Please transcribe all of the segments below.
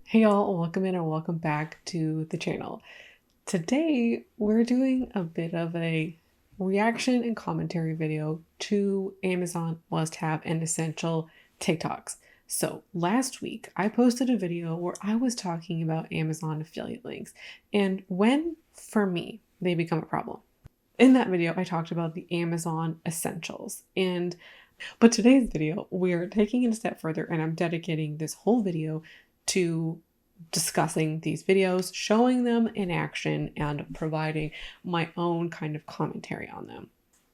Hey y'all, welcome in and welcome back to the channel. Today we're doing a bit of a reaction and commentary video to Amazon must-have and essential TikToks. So last week I posted a video where I was talking about Amazon affiliate links and when, for me, they become a problem. In that video, I talked about the Amazon essentials but today's video, we're taking it a step further and I'm dedicating this whole video to discussing these videos, showing them in action, and providing my own kind of commentary on them.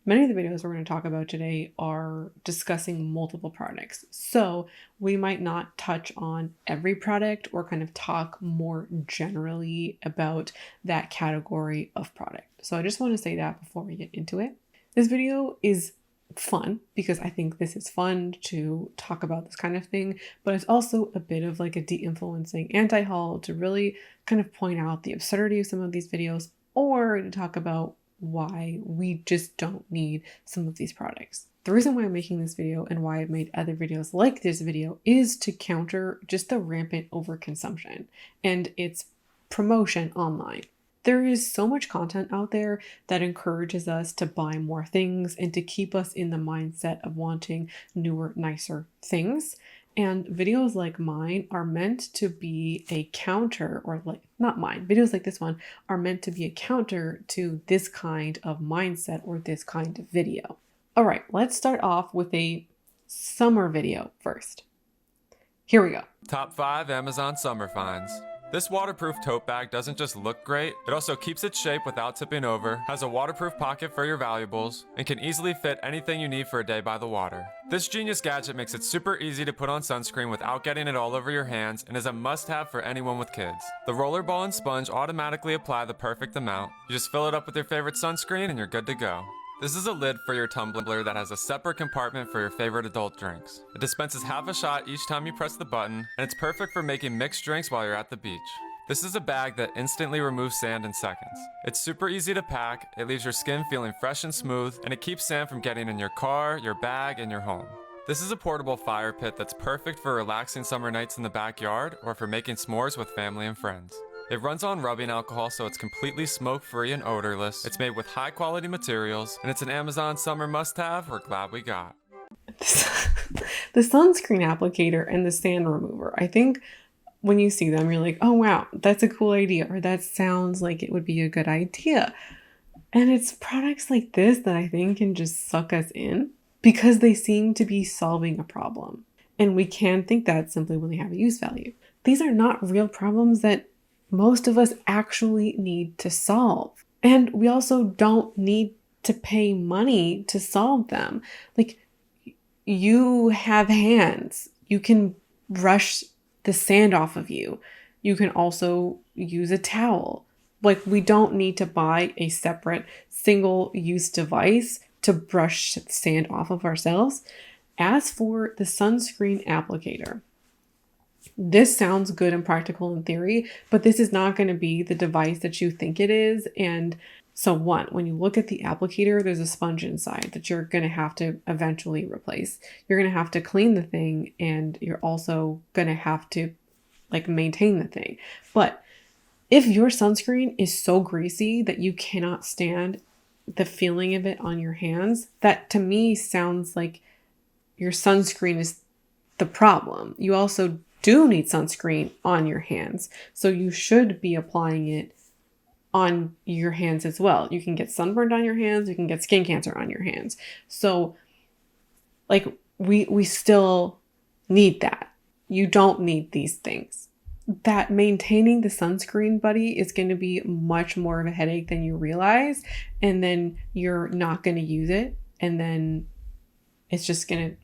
Many of the videos we're going to talk about today are discussing multiple products. So we might not touch on every product or kind of talk more generally about that category of product. So I just want to say that before we get into it. This video is fun because I think this is fun to talk about this kind of thing, but it's also a bit of like a de-influencing anti-haul to really kind of point out the absurdity of some of these videos or to talk about why we just don't need some of these products. The reason why I'm making this video and why I've made other videos like this video is to counter just the rampant overconsumption and its promotion online. There is so much content out there that encourages us to buy more things and to keep us in the mindset of wanting newer, nicer things. And videos like mine are meant to be a counter, or like, not mine, videos like this one are meant to be a counter to this kind of mindset or this kind of video. All right, let's start off with a summer video first. Here we go. Top 5 Amazon Summer Finds. This waterproof tote bag doesn't just look great, it also keeps its shape without tipping over, has a waterproof pocket for your valuables, and can easily fit anything you need for a day by the water. This genius gadget makes it super easy to put on sunscreen without getting it all over your hands and is a must-have for anyone with kids. The rollerball and sponge automatically apply the perfect amount. You just fill it up with your favorite sunscreen and you're good to go. This is a lid for your tumbler that has a separate compartment for your favorite adult drinks. It dispenses half a shot each time you press the button, and it's perfect for making mixed drinks while you're at the beach. This is a bag that instantly removes sand in seconds. It's super easy to pack, it leaves your skin feeling fresh and smooth, and it keeps sand from getting in your car, your bag, and your home. This is a portable fire pit that's perfect for relaxing summer nights in the backyard or for making s'mores with family and friends. It runs on rubbing alcohol, so it's completely smoke-free and odorless. It's made with high-quality materials, and it's an Amazon summer must-have we're glad we got. The sunscreen applicator and the sand remover. I think when you see them, you're like, oh wow, that's a cool idea, or that sounds like it would be a good idea. And it's products like this that I think can just suck us in because they seem to be solving a problem. And we can think that simply when they have a use value. These are not real problems that most of us actually need to solve. And we also don't need to pay money to solve them. Like, you have hands. You can brush the sand off of you. You can also use a towel. Like, we don't need to buy a separate single-use device to brush sand off of ourselves. As for the sunscreen applicator, this sounds good and practical in theory, but this is not going to be the device that you think it is. And so when you look at the applicator, there's a sponge inside that you're going to have to eventually replace. You're going to have to clean the thing, and you're also going to have to like maintain the thing. But if your sunscreen is so greasy that you cannot stand the feeling of it on your hands, that to me sounds like your sunscreen is the problem. You also do need sunscreen on your hands, so you should be applying it on your hands as well. You can get sunburned on your hands, you can get skin cancer on your hands. So like we still need that. You don't need these things. That maintaining the sunscreen, buddy, is going to be much more of a headache than you realize, and then you're not going to use it, and then it's just going to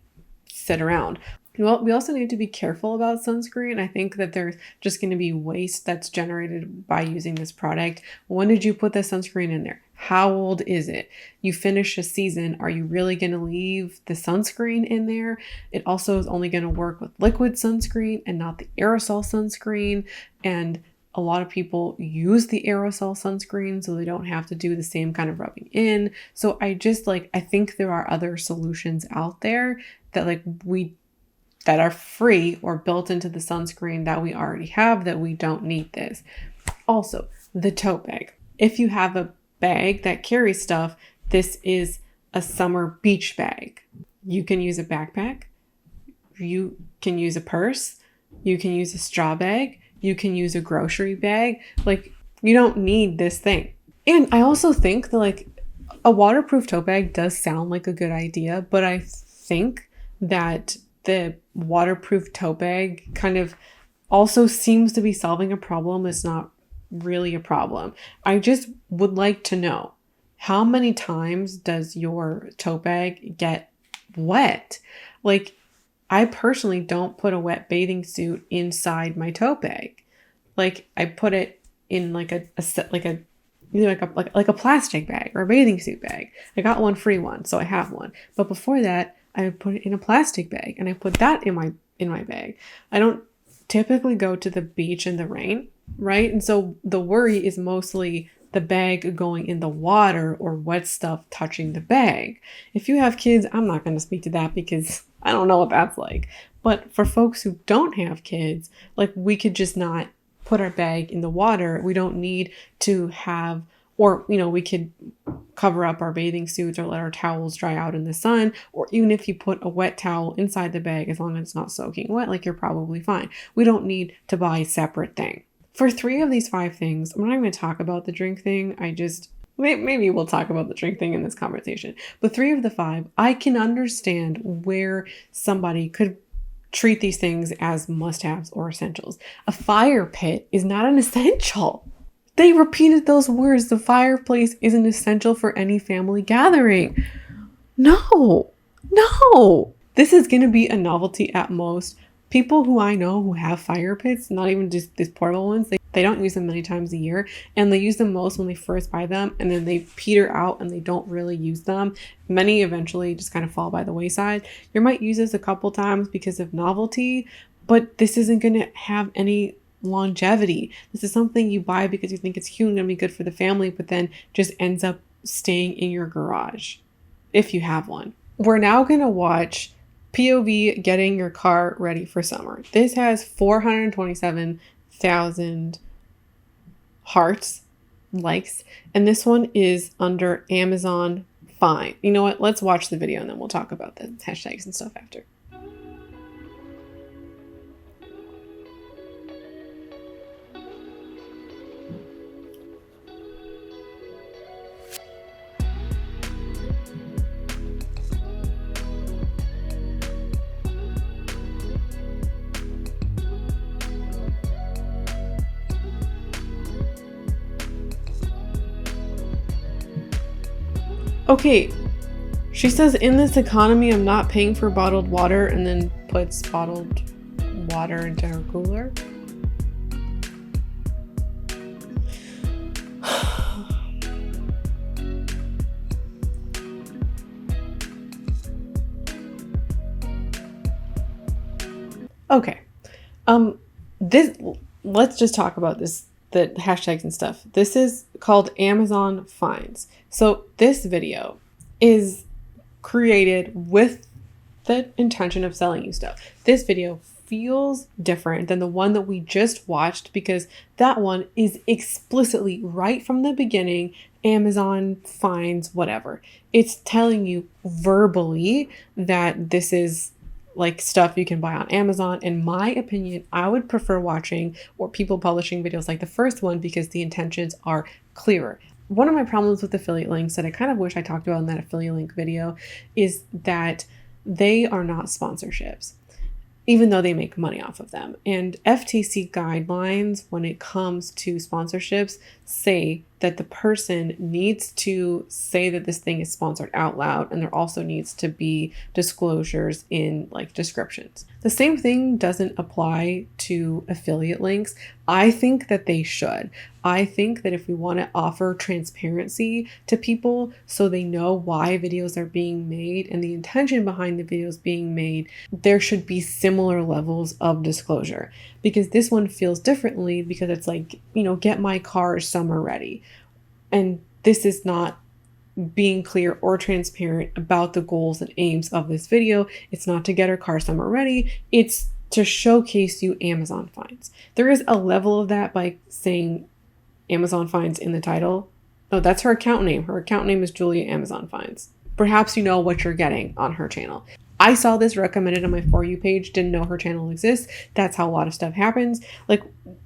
sit around. Well, we also need to be careful about sunscreen. I think that there's just going to be waste that's generated by using this product. When did you put the sunscreen in there? How old is it? You finish a season, are you really going to leave the sunscreen in there? It also is only going to work with liquid sunscreen and not the aerosol sunscreen. And a lot of people use the aerosol sunscreen so they don't have to do the same kind of rubbing in. So I think there are other solutions out there that like we that are free or built into the sunscreen that we already have, that we don't need this. Also, the tote bag. If you have a bag that carries stuff, this is a summer beach bag. You can use a backpack. You can use a purse. You can use a straw bag. You can use a grocery bag. Like, you don't need this thing. And I also think that like a waterproof tote bag does sound like a good idea, but I think that the waterproof tote bag kind of also seems to be solving a problem that's not really a problem. I just would like to know, how many times does your tote bag get wet? Like, I personally don't put a wet bathing suit inside my tote bag. Like, I put it in like a plastic bag or a bathing suit bag. I got one free one, so I have one. But before that, I would put it in a plastic bag, and I put that in my bag. I don't typically go to the beach in the rain, right? And so the worry is mostly the bag going in the water or wet stuff touching the bag. If you have kids, I'm not going to speak to that because I don't know what that's like. But for folks who don't have kids, like, we could just not put our bag in the water. We don't need to have, or, you know, we could cover up our bathing suits or let our towels dry out in the sun. Or even if you put a wet towel inside the bag, as long as it's not soaking wet, like, you're probably fine. We don't need to buy a separate thing. For 3 of these 5 things, I'm not even going to talk about the drink thing. Maybe we'll talk about the drink thing in this conversation. But 3 of the 5, I can understand where somebody could treat these things as must-haves or essentials. A fire pit is not an essential. They repeated those words. The fireplace isn't essential for any family gathering. No. This is going to be a novelty at most. People who I know who have fire pits, not even just these portable ones, they don't use them many times a year, and they use them most when they first buy them, and then they peter out and they don't really use them. Many eventually just kind of fall by the wayside. You might use this a couple times because of novelty, but this isn't going to have any longevity. This is something you buy because you think it's cute and going to be good for the family, but then just ends up staying in your garage if you have one. We're now going to watch POV getting your car ready for summer. This has 427,000 hearts, likes, and this one is under Amazon Fine. You know what? Let's watch the video and then we'll talk about the hashtags and stuff after. Okay, she says, in this economy, I'm not paying for bottled water, and then puts bottled water into her cooler. Okay, let's just talk about this, the hashtags and stuff. This is called Amazon Finds. So this video is created with the intention of selling you stuff. This video feels different than the one that we just watched because that one is explicitly right from the beginning, Amazon finds whatever. It's telling you verbally that this is like stuff you can buy on Amazon. In my opinion, I would prefer watching or people publishing videos like the first one because the intentions are clearer. One of my problems with affiliate links that I kind of wish I talked about in that affiliate link video is that they are not sponsorships, even though they make money off of them. And FTC guidelines when it comes to sponsorships say that the person needs to say that this thing is sponsored out loud, and there also needs to be disclosures in like descriptions. The same thing doesn't apply to affiliate links. I think that they should. I think that if we want to offer transparency to people so they know why videos are being made and the intention behind the videos being made, there should be similar levels of disclosure. Because this one feels differently because it's like, you know, get my car summer ready. And this is not being clear or transparent about the goals and aims of this video. It's not to get her car summer ready. It's to showcase you Amazon finds. There is a level of that by saying Amazon finds in the title. No, that's her account name. Her account name is Julia Amazon Finds. Perhaps you know what you're getting on her channel. I saw this recommended on my For You page, didn't know her channel exists. That's how a lot of stuff happens. Like,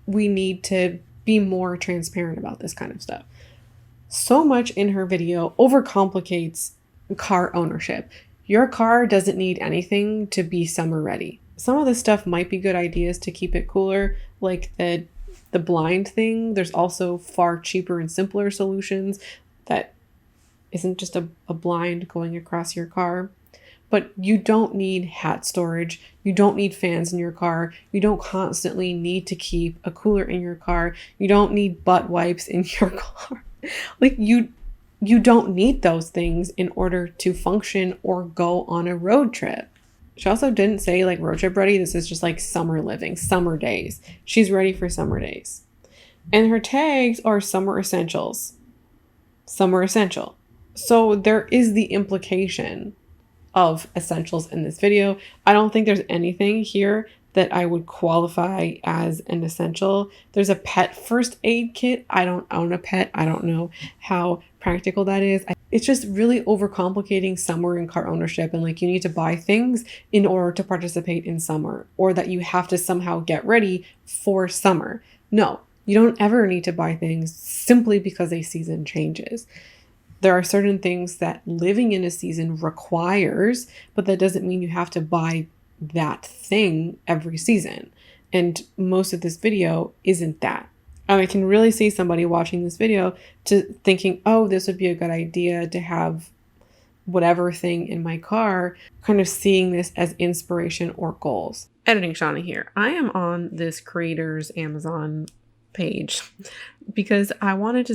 we need to be more transparent about this kind of stuff. So much in her video overcomplicates car ownership. Your car doesn't need anything to be summer ready. Some of the stuff might be good ideas to keep it cooler, like the blind thing. There's also far cheaper and simpler solutions that isn't just a blind going across your car. But you don't need hat storage. You don't need fans in your car. You don't constantly need to keep a cooler in your car. You don't need butt wipes in your car. Like, you don't need those things in order to function or go on a road trip. She also didn't say like road trip ready. This is just like summer living, summer days. She's ready for summer days. And her tags are summer essentials. Summer essential. So there is the implication of essentials in this video. I don't think there's anything here that I would qualify as an essential. There's a pet first aid kit. I don't own a pet. I don't know how practical that is. It's just really overcomplicating summer and car ownership, and like you need to buy things in order to participate in summer, or that you have to somehow get ready for summer. No, you don't ever need to buy things simply because a season changes. There are certain things that living in a season requires, but that doesn't mean you have to buy that thing every season. And most of this video isn't that. I can really see somebody watching this video to thinking, oh, this would be a good idea to have whatever thing in my car, kind of seeing this as inspiration or goals. Editing Shauna here. I am on this creator's Amazon page because I wanted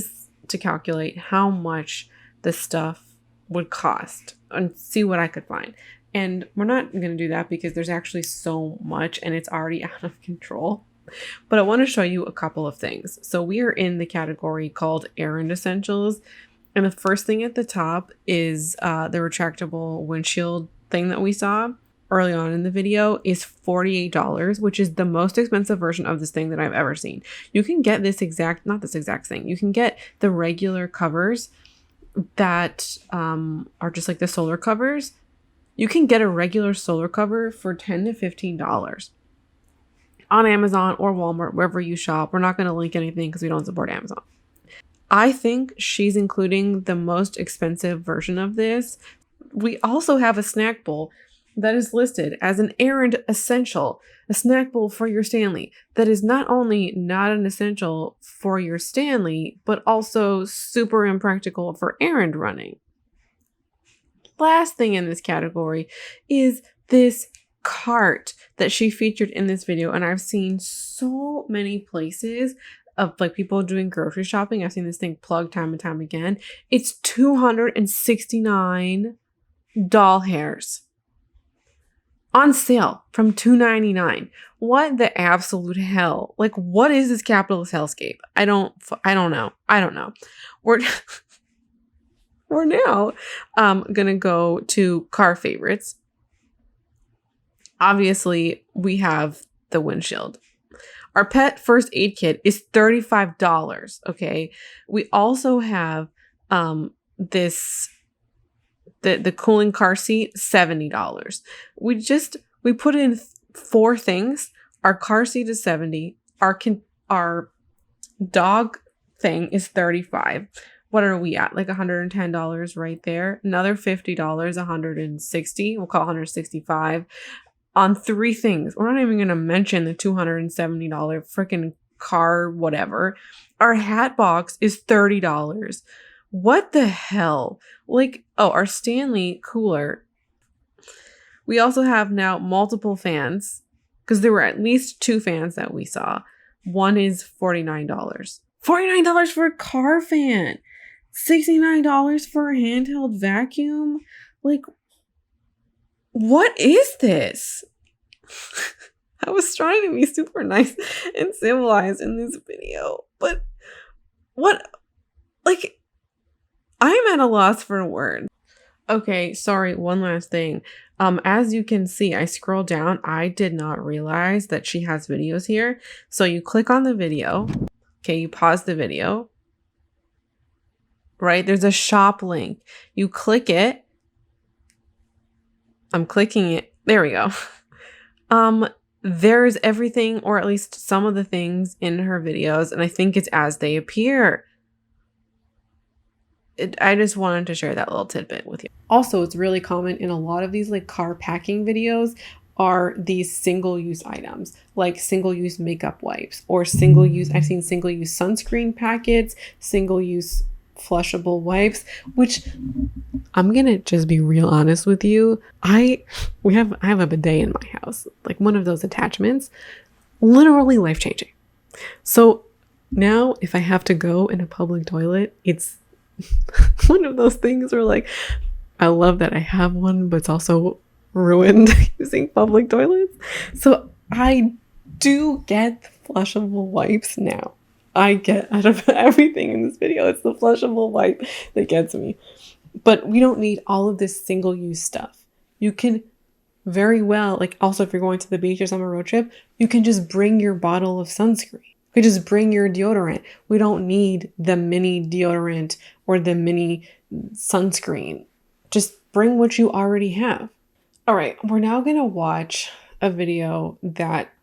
to calculate how much this stuff would cost and see what I could find. And we're not going to do that because there's actually so much and it's already out of control. But I want to show you a couple of things. So we are in the category called Errand Essentials. And the first thing at the top is the retractable windshield thing that we saw early on in the video is $48, which is the most expensive version of this thing that I've ever seen. You can get not this exact thing. You can get the regular covers that are just like the solar covers. You can get a regular solar cover for $10 to $15 on Amazon or Walmart, wherever you shop. We're not going to link anything because we don't support Amazon. I think she's including the most expensive version of this. We also have a snack bowl that is listed as an errand essential, a snack bowl for your Stanley that is not only not an essential for your Stanley, but also super impractical for errand running. Last thing in this category is this cart that she featured in this video, and I've seen so many places of like people doing grocery shopping. I've seen this thing plugged time and time again. It's 269 doll hairs on sale from $2.99. What the absolute hell? Like, what is this capitalist hellscape? I don't know. We're now gonna go to car favorites. Obviously, we have the windshield. Our pet first aid kit is $35. Okay. We also have the cooling car seat, $70. We put in 4 things. Our car seat is $70. Our dog thing is $35. What are we at? Like $110 right there. Another $50, $160. We'll call it $165 on 3 things. We're not even going to mention the $270 freaking car, whatever. Our hat box is $30. What the hell? Like, oh, our Stanley cooler. We also have now multiple fans because there were at least 2 fans that we saw. One is $49. $49 for a car fan. $69 for a handheld vacuum. Like, what is this? I was trying to be super nice and civilized in this video, but what? Like, I'm at a loss for words. Okay, sorry, one last thing. As you can see, I scroll down. I did not realize that she has videos here. So you click on the video. Okay, you pause the video. Right? There's a shop link. You click it. I'm clicking it. There we go. There's everything, or at least some of the things in her videos, and I think it's as they appear. I just wanted to share that little tidbit with you. Also, it's really common in a lot of these like car packing videos are these single-use items, like single-use makeup wipes or single-use, I've seen single-use sunscreen packets, single-use flushable wipes, which I'm gonna just be real honest with you. I have a bidet in my house, like one of those attachments, literally life-changing. So now if I have to go in a public toilet, it's one of those things where like I love that I have one, but it's also ruined using public toilets. So I do get flushable wipes now. I get out of everything in this video, it's the flushable wipe that gets me. But we don't need all of this single-use stuff. You can very well, like also if you're going to the beach or summer road trip, you can just bring your bottle of sunscreen. You can just bring your deodorant. We don't need the mini deodorant or the mini sunscreen. Just bring what you already have. All right, we're now going to watch a video that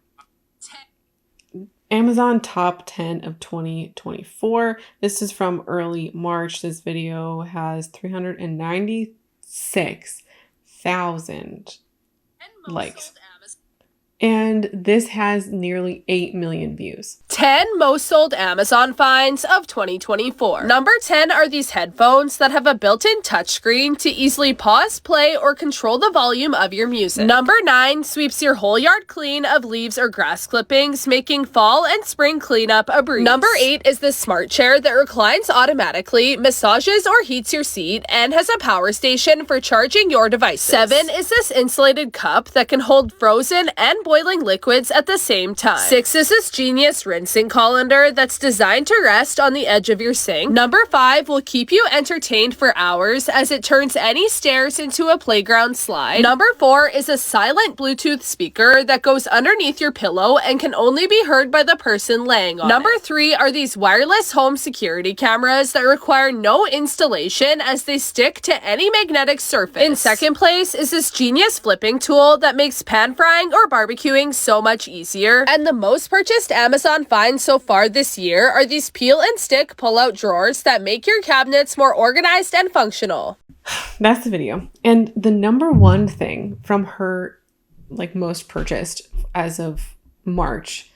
Amazon Top 10 of 2024. This is from early March. This video has 396,000 likes. And this has nearly 8 million views. 10 most sold Amazon finds of 2024. Number 10 are these headphones that have a built-in touchscreen to easily pause, play, or control the volume of your music. Number 9 sweeps your whole yard clean of leaves or grass clippings, making fall and spring cleanup a breeze. Number 8 is this smart chair that reclines automatically, massages or heats your seat, and has a power station for charging your devices. 7 is this insulated cup that can hold frozen and boiling liquids at the same time. 6 is this genius rinsing colander that's designed to rest on the edge of your sink. Number 5 will keep you entertained for hours as it turns any stairs into a playground slide. Number 4 is a silent Bluetooth speaker that goes underneath your pillow and can only be heard by the person laying on it. Number 3 are these wireless home security cameras that require no installation as they stick to any magnetic surface. In second place is this genius flipping tool that makes pan frying or barbecuing so much easier. And the most purchased Amazon finds so far this year are these peel and stick pull-out drawers that make your cabinets more organized and functional. That's the video. And the number one thing from her like most purchased as of March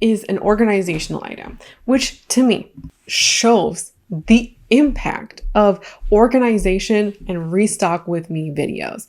is an organizational item, which to me shows the impact of organization and restock with me videos.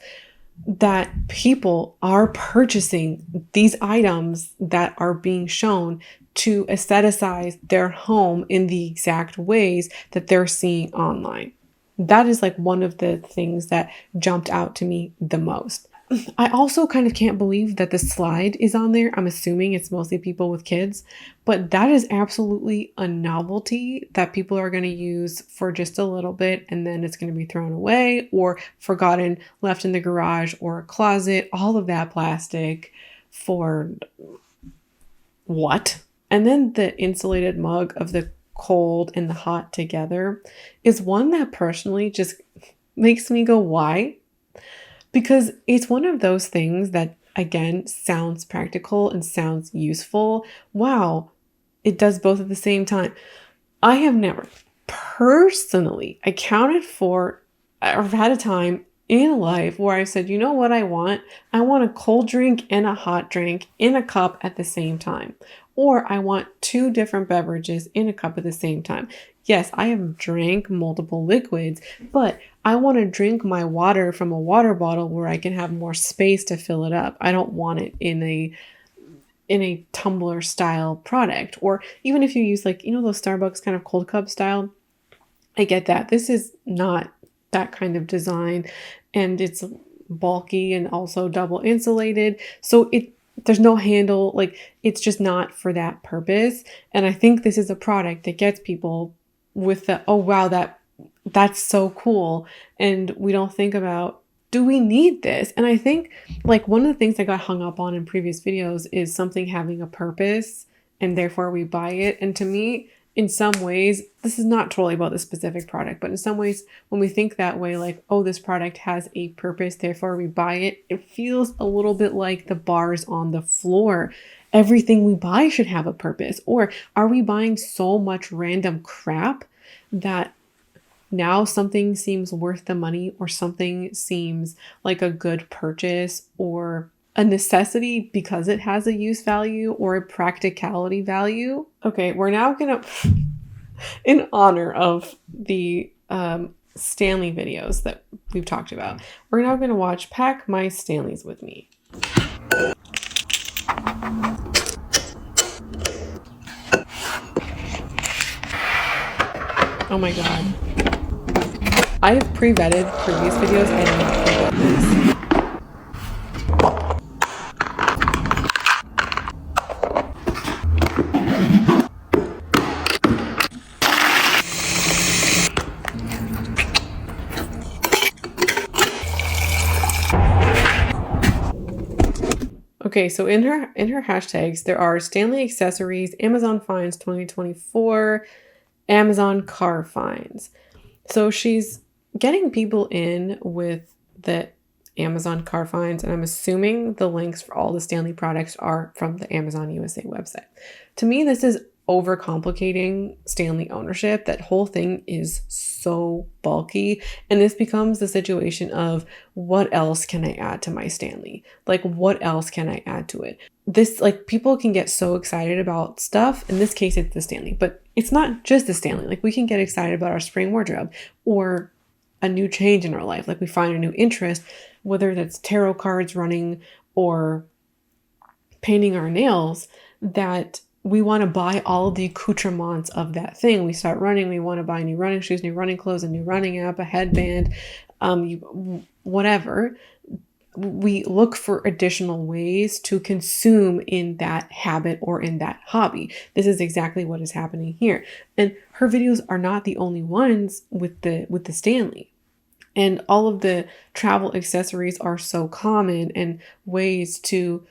That people are purchasing these items that are being shown to aestheticize their home in the exact ways that they're seeing online. That is like one of the things that jumped out to me the most. I also kind of can't believe that the slide is on there. I'm assuming it's mostly people with kids, but that is absolutely a novelty that people are going to use for just a little bit and then it's going to be thrown away or forgotten, left in the garage or a closet, all of that plastic for what? And then the insulated mug of the cold and the hot together is one that personally just makes me go, why? Because it's one of those things that, again, sounds practical and sounds useful. Wow, it does both at the same time. I have never personally accounted for or had a time in life where I said, you know what I want? I want a cold drink and a hot drink in a cup at the same time. Or I want 2 different beverages in a cup at the same time. Yes, I have drank multiple liquids, but I want to drink my water from a water bottle where I can have more space to fill it up. I don't want it in a tumbler style product. Or even if you use like, you know, those Starbucks kind of cold cup style, I get that. This is not that kind of design and it's bulky and also double insulated. So there's no handle, like it's just not for that purpose. And I think this is a product that gets people with the, oh wow, that that's so cool. And we don't think about, do we need this? And I think like one of the things I got hung up on in previous videos is something having a purpose and therefore we buy it. And to me, in some ways, this is not totally about the specific product, but in some ways, when we think that way, like, oh, this product has a purpose, therefore we buy it, it feels a little bit like the bars on the floor. Everything we buy should have a purpose. Or are we buying so much random crap that now something seems worth the money, or something seems like a good purchase or a necessity because it has a use value or a practicality value? Okay, we're now gonna, in honor of the Stanley videos that we've talked about, we're now gonna watch Pack My Stanleys with Me. Oh my god. I have pre-vetted previous videos. I did not pre-vet this. Okay, so in her hashtags, there are Stanley accessories, Amazon finds 2024, Amazon car finds. So she's getting people in with the Amazon car finds, and I'm assuming the links for all the Stanley products are from the Amazon USA website. To me, this is overcomplicating Stanley ownership. That whole thing is so bulky, and this becomes the situation of, what else can I add to my Stanley? Like, what else can I add to it? This, like, people can get so excited about stuff. In this case, it's the Stanley, but it's not just the Stanley. Like, we can get excited about our spring wardrobe or a new change in our life. Like, we find a new interest, whether that's tarot cards running or painting our nails, that we want to buy all of the accoutrements of that thing. We start running, we want to buy new running shoes, new running clothes, a new running app, a headband, whatever. We look for additional ways to consume in that habit or in that hobby. This is exactly what is happening here. And her videos are not the only ones with the Stanley. And all of the travel accessories are so common, and ways to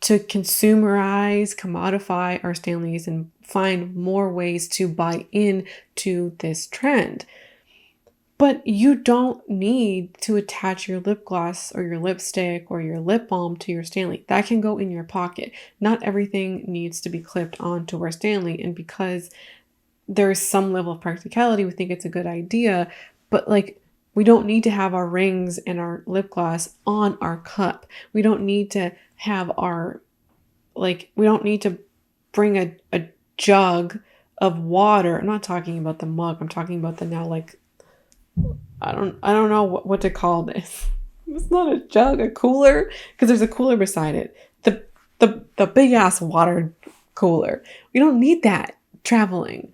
consumerize, commodify our Stanleys and find more ways to buy into this trend. But you don't need to attach your lip gloss or your lipstick or your lip balm to your Stanley. That can go in your pocket. Not everything needs to be clipped onto our Stanley. And because there's some level of practicality, we think it's a good idea. But like, we don't need to have our rings and our lip gloss on our cup. We don't need to have our, like, we don't need to bring a jug of water. I'm not talking about the mug. I'm talking about the now, like, I don't know what to call this. It's not a jug, a cooler, because there's a cooler beside it. The big ass water cooler. We don't need that traveling.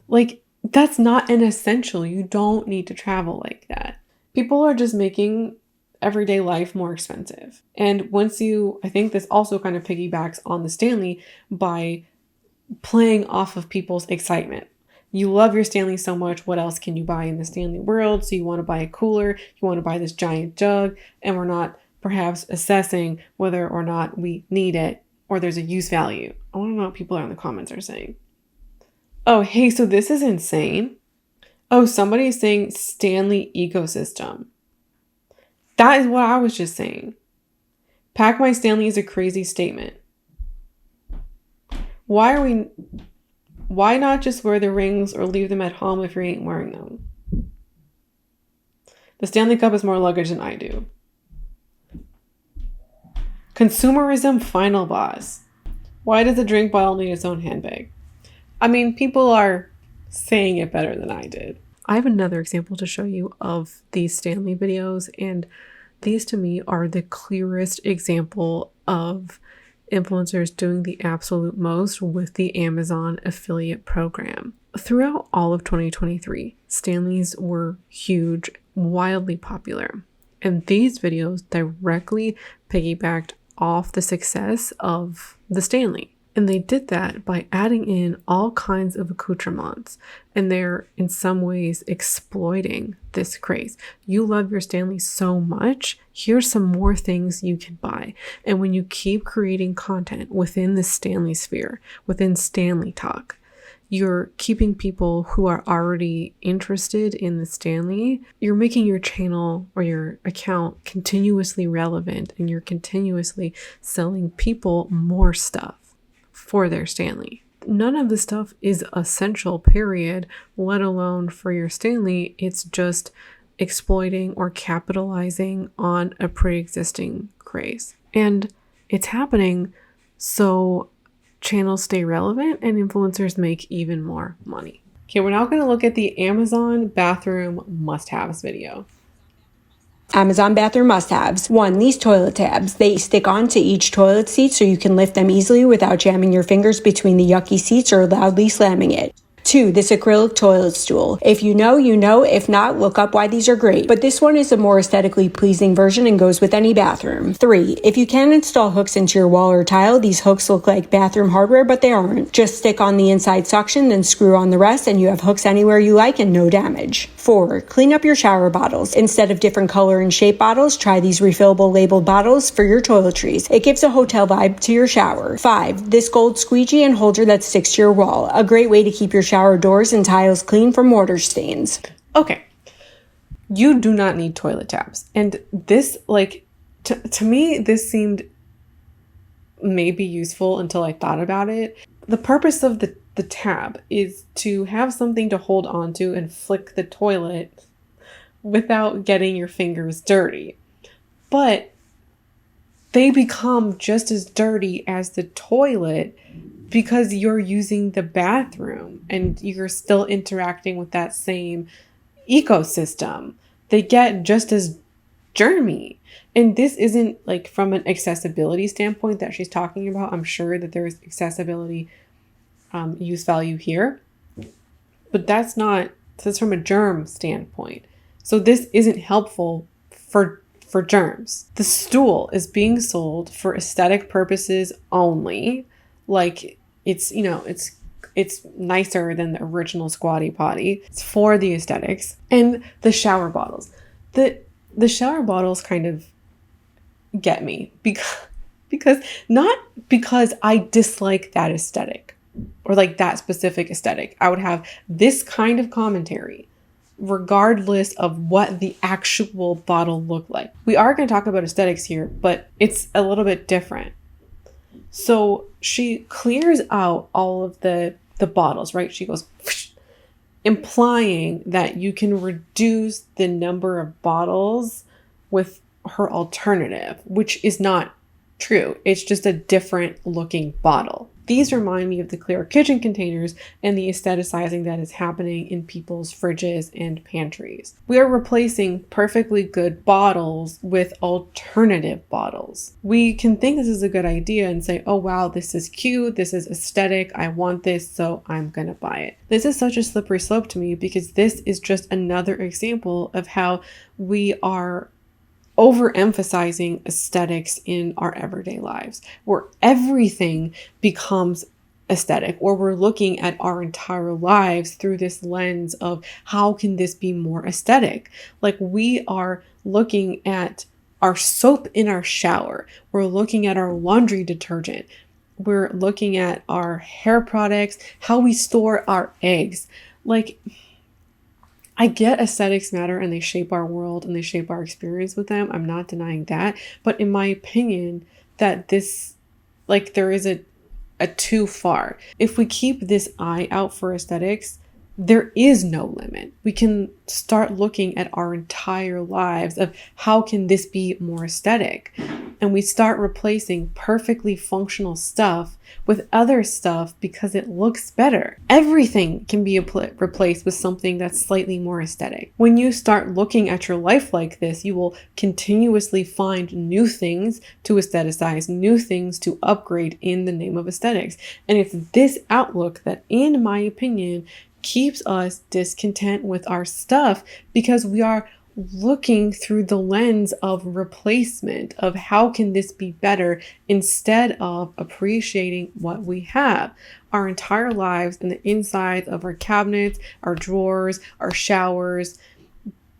Like, that's not an essential. You don't need to travel like that. People are just making everyday life more expensive. And I think this also kind of piggybacks on the Stanley by playing off of people's excitement. You love your Stanley so much. What else can you buy in the Stanley world? So you want to buy a cooler, you want to buy this giant jug, and we're not perhaps assessing whether or not we need it or there's a use value. I want to know what people in the comments are saying. Oh, hey, so this is insane. Oh, somebody is saying Stanley ecosystem. That is what I was just saying. Pack My Stanley is a crazy statement. Why not just wear the rings or leave them at home if you ain't wearing them? The Stanley Cup is more luggage than I do. Consumerism final boss. Why does a drink bottle need its own handbag? I mean, people are saying it better than I did. I have another example to show you of these Stanley videos, and these to me are the clearest example of influencers doing the absolute most with the Amazon affiliate program. Throughout all of 2023, Stanleys were huge, wildly popular, and these videos directly piggybacked off the success of the Stanley. And they did that by adding in all kinds of accoutrements. And they're in some ways exploiting this craze. You love your Stanley so much, here's some more things you can buy. And when you keep creating content within the Stanley sphere, within Stanley Talk, you're keeping people who are already interested in the Stanley. You're making your channel or your account continuously relevant, and you're continuously selling people more stuff for their Stanley. None of the stuff is essential, period, let alone for your Stanley. It's just exploiting or capitalizing on a pre-existing craze. And it's happening so channels stay relevant and influencers make even more money. Okay, we're now going to look at the Amazon bathroom must-haves video. Amazon bathroom must-haves. 1. These toilet tabs. They stick onto each toilet seat so you can lift them easily without jamming your fingers between the yucky seats or loudly slamming it. 2. This acrylic toilet stool. If you know, you know. If not, look up why these are great. But this one is a more aesthetically pleasing version and goes with any bathroom. 3. If you can install hooks into your wall or tile, these hooks look like bathroom hardware, but they aren't. Just stick on the inside suction, then screw on the rest, and you have hooks anywhere you like and no damage. 4. Clean up your shower bottles. Instead of different color and shape bottles, try these refillable labeled bottles for your toiletries. It gives a hotel vibe to your shower. 5. This gold squeegee and holder that sticks to your wall. A great way to keep your shower doors and tiles clean from mortar stains. Okay. You do not need toilet tabs. And this, like, to me, this seemed maybe useful until I thought about it. The purpose of the tab is to have something to hold onto and flick the toilet without getting your fingers dirty. But they become just as dirty as the toilet because you're using the bathroom and you're still interacting with that same ecosystem. They get just as germy. And this isn't like from an accessibility standpoint that she's talking about. I'm sure that there's accessibility use value here, but that's from a germ standpoint. So this isn't helpful for germs. The stool is being sold for aesthetic purposes only. Like it's nicer than the original Squatty Potty. It's for the aesthetics. And the shower bottles. The shower bottles kind of get me because not because I dislike that aesthetic or like that specific aesthetic. I would have this kind of commentary regardless of what the actual bottle looked like. We are going to talk about aesthetics here, but it's a little bit different. So she clears out all of the bottles, right? She goes, implying that you can reduce the number of bottles with her alternative, which is not true. It's just a different looking bottle. These remind me of the clear kitchen containers and the aestheticizing that is happening in people's fridges and pantries. We are replacing perfectly good bottles with alternative bottles. We can think this is a good idea and say, oh wow, this is cute, this is aesthetic, I want this, so I'm gonna buy it. This is such a slippery slope to me because this is just another example of how we are overemphasizing aesthetics in our everyday lives, where everything becomes aesthetic, or we're looking at our entire lives through this lens of how can this be more aesthetic? Like we are looking at our soap in our shower, we're looking at our laundry detergent, we're looking at our hair products, how we store our eggs. Like, I get aesthetics matter and they shape our world and they shape our experience with them. I'm not denying that. But in my opinion, that this, like there is a too far. If we keep this eye out for aesthetics, there is no limit. We can start looking at our entire lives of how can this be more aesthetic? And we start replacing perfectly functional stuff with other stuff because it looks better. Everything can be replaced with something that's slightly more aesthetic. When you start looking at your life like this, you will continuously find new things to aestheticize, new things to upgrade in the name of aesthetics. And it's this outlook that, in my opinion, keeps us discontent with our stuff because we are looking through the lens of replacement, of how can this be better, instead of appreciating what we have. Our entire lives and the insides of our cabinets, our drawers, our showers,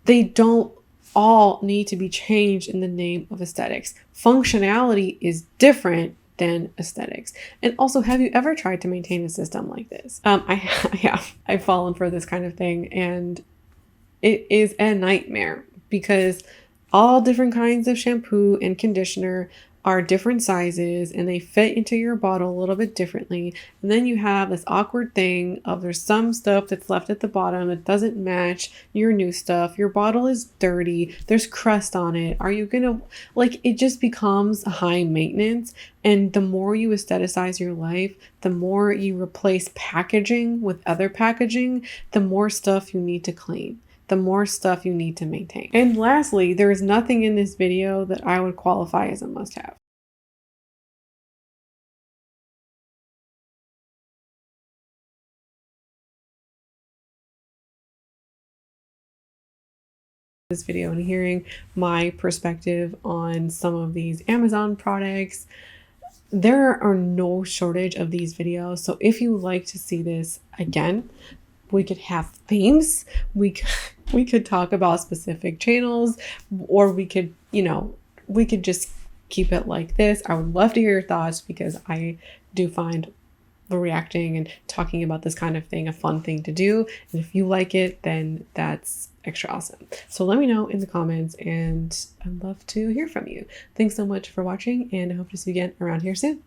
they don't all need to be changed in the name of aesthetics. Functionality is different than aesthetics. And also, have you ever tried to maintain a system like this? I have. I've fallen for this kind of thing, and it is a nightmare because all different kinds of shampoo and conditioner are different sizes and they fit into your bottle a little bit differently. And then you have this awkward thing of there's some stuff that's left at the bottom that doesn't match your new stuff. Your bottle is dirty. There's crust on it. Are you gonna, like, it just becomes high maintenance. And the more you aestheticize your life, the more you replace packaging with other packaging, the more stuff you need to clean, the more stuff you need to maintain. And lastly, there is nothing in this video that I would qualify as a must-have. This video and hearing my perspective on some of these Amazon products. There are no shortage of these videos. So if you like to see this again, we could have themes. We could talk about specific channels, or we could, we could just keep it like this. I would love to hear your thoughts because I do find reacting and talking about this kind of thing a fun thing to do. And if you like it, then that's extra awesome. So let me know in the comments, and I'd love to hear from you. Thanks so much for watching, and I hope to see you again around here soon.